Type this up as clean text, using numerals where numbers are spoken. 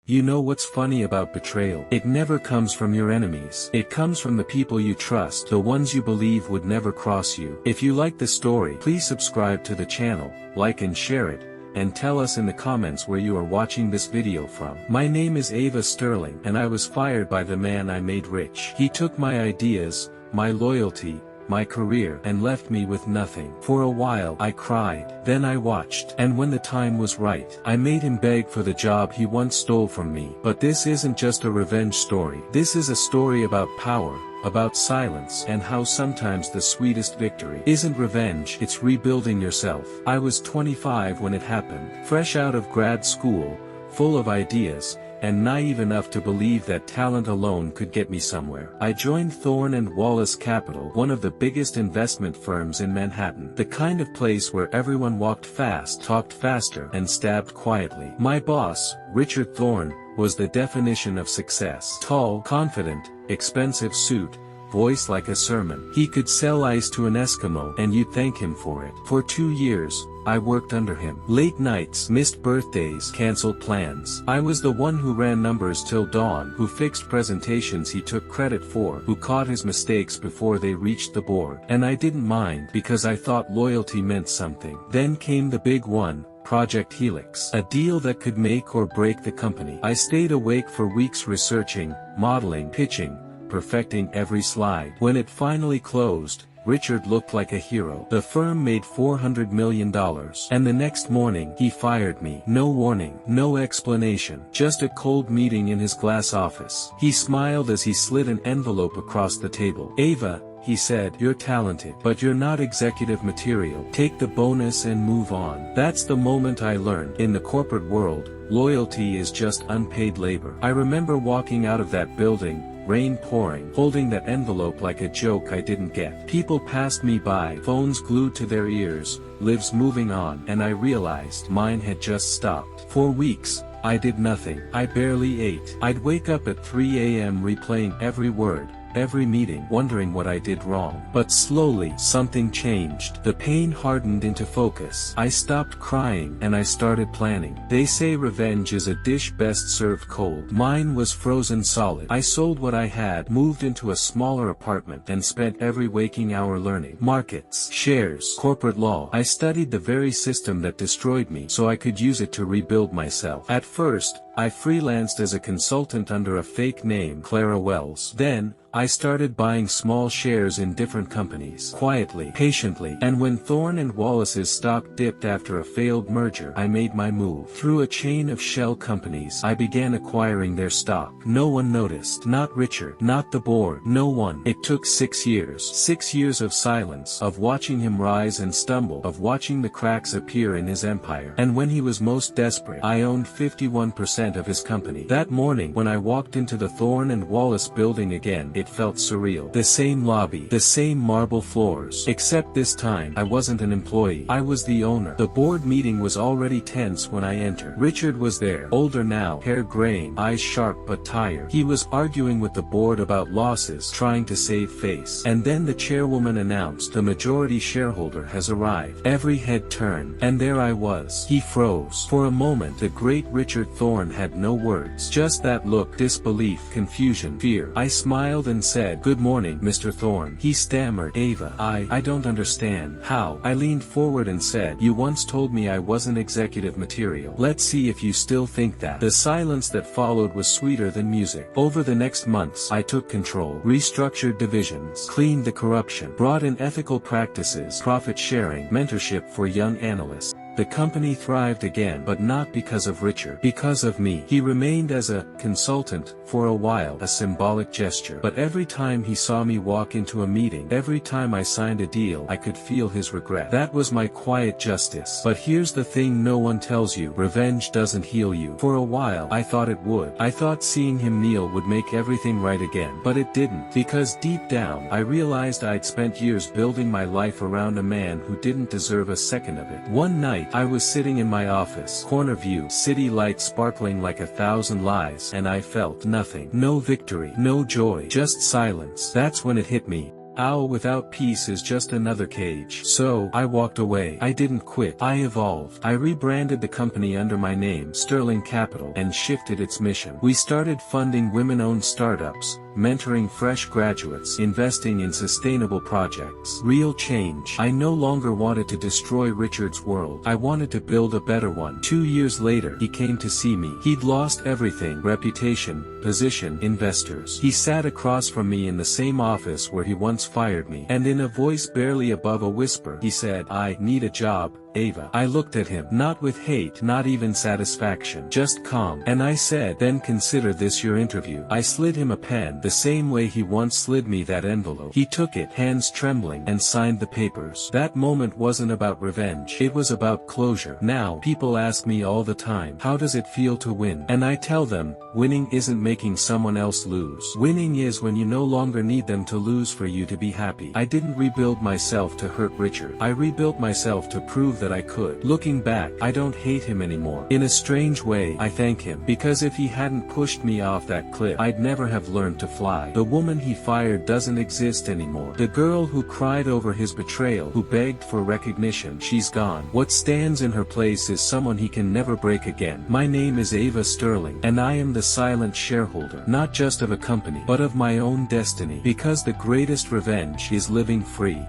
You know what's funny about betrayal? It never comes from your enemies. It comes from the people you trust, the ones you believe would never cross you. If you like the story, please subscribe to the channel, like and share it, and tell us in the comments where you are watching this video from. My name is Ava Sterling, and I was fired by the man I made rich. He took my ideas, my loyalty, my career, and left me with nothing. For a while I cried, then I watched, and when the time was right, I made him beg for the job he once stole from me. But this isn't just a revenge story. This is a story about power, about silence, and how sometimes the sweetest victory isn't revenge, it's rebuilding yourself. I was 25 when it happened, fresh out of grad school, full of ideas, and naive enough to believe that talent alone could get me somewhere. I joined Thorne & Wallace Capital, one of the biggest investment firms in Manhattan, the kind of place where everyone walked fast, talked faster, and stabbed quietly. My boss, Richard Thorne, was the definition of success. Tall, confident, expensive suit, voice like a sermon. He could sell ice to an Eskimo and you'd thank him for it. For 2 years, I worked under him. Late nights, missed birthdays, canceled plans. I was the one who ran numbers till dawn, who fixed presentations he took credit for, who caught his mistakes before they reached the board. And I didn't mind, because I thought loyalty meant something. Then came the big one, Project Helix, a deal that could make or break the company. I stayed awake for weeks researching, modeling, pitching, perfecting every slide. When it finally closed, Richard looked like a hero. The firm made $400 million, and the next morning, he fired me. No warning, no explanation, just a cold meeting in his glass office. He smiled as he slid an envelope across the table. "Ava," he said, "you're talented, but you're not executive material. Take the bonus and move on." That's the moment I learned, in the corporate world, loyalty is just unpaid labor. I remember walking out of that building, rain pouring, holding that envelope like a joke I didn't get. People passed me by, phones glued to their ears, lives moving on, and I realized mine had just stopped. For weeks, I did nothing. I barely ate. I'd wake up at 3 a.m. replaying every word, every meeting, wondering what I did wrong. But slowly, something changed. The pain hardened into focus. I stopped crying, and I started planning. They say revenge is a dish best served cold. Mine was frozen solid. I sold what I had, moved into a smaller apartment, and spent every waking hour learning markets, shares, corporate law. I studied the very system that destroyed me, so I could use it to rebuild myself. At first, I freelanced as a consultant under a fake name, Clara Wells. Then, I started buying small shares in different companies, quietly, patiently, and when Thorne & Wallace's stock dipped after a failed merger, I made my move. Through a chain of shell companies, I began acquiring their stock. No one noticed. Not Richard, not the board, no one. It took 6 years. 6 years of silence, of watching him rise and stumble, of watching the cracks appear in his empire. And when he was most desperate, I owned 51% of his company. That morning, when I walked into the Thorne & Wallace building again, it felt surreal. The same lobby, the same marble floors. Except this time, I wasn't an employee. I was the owner. The board meeting was already tense when I entered. Richard was there, older now, hair graying, eyes sharp but tired. He was arguing with the board about losses, trying to save face. And then the chairwoman announced, "The majority shareholder has arrived." Every head turned, and there I was. He froze. For a moment, the great Richard Thorne had no words. Just that look, disbelief, confusion, fear. I smiled and said, "Good morning, Mr. Thorne." He stammered, "Ava, I don't understand." "How?" I leaned forward and said, "You once told me I wasn't executive material. Let's see if you still think that." The silence that followed was sweeter than music. Over the next months, I took control, restructured divisions, cleaned the corruption, brought in ethical practices, profit sharing, mentorship for young analysts. The company thrived again, but not because of Richard. Because of me. He remained as a consultant, for a while, a symbolic gesture. But every time he saw me walk into a meeting, every time I signed a deal, I could feel his regret. That was my quiet justice. But here's the thing no one tells you. Revenge doesn't heal you. For a while, I thought it would. I thought seeing him kneel would make everything right again. But it didn't. Because deep down, I realized I'd spent years building my life around a man who didn't deserve a second of it. One night, I was sitting in my office, corner view, city lights sparkling like 1,000 lies, and I felt nothing. No victory, no joy, just silence. That's when it hit me. Owl without peace is just another cage. So, I walked away. I didn't quit. I evolved. I rebranded the company under my name, Sterling Capital, and shifted its mission. We started funding women-owned startups, mentoring fresh graduates, investing in sustainable projects. Real change. I no longer wanted to destroy Richard's world. I wanted to build a better one. 2 years later, he came to see me. He'd lost everything: reputation, position, investors. He sat across from me in the same office where he once fired me, and in a voice barely above a whisper, he said, "I need a job, Ava." I looked at him, not with hate, not even satisfaction, just calm. And I said, "Then consider this your interview." I slid him a pen, the same way he once slid me that envelope. He took it, hands trembling, and signed the papers. That moment wasn't about revenge. It was about closure. Now, people ask me all the time, how does it feel to win? And I tell them, winning isn't making someone else lose. Winning is when you no longer need them to lose for you to be happy. I didn't rebuild myself to hurt Richard. I rebuilt myself to prove that I could. Looking back, I don't hate him anymore. In a strange way, I thank him. Because if he hadn't pushed me off that cliff, I'd never have learned to fly. The woman he fired doesn't exist anymore. The girl who cried over his betrayal, who begged for recognition, she's gone. What stands in her place is someone he can never break again. My name is Ava Sterling, and I am the silent shareholder, not just of a company, but of my own destiny. Because the greatest revenge is living free.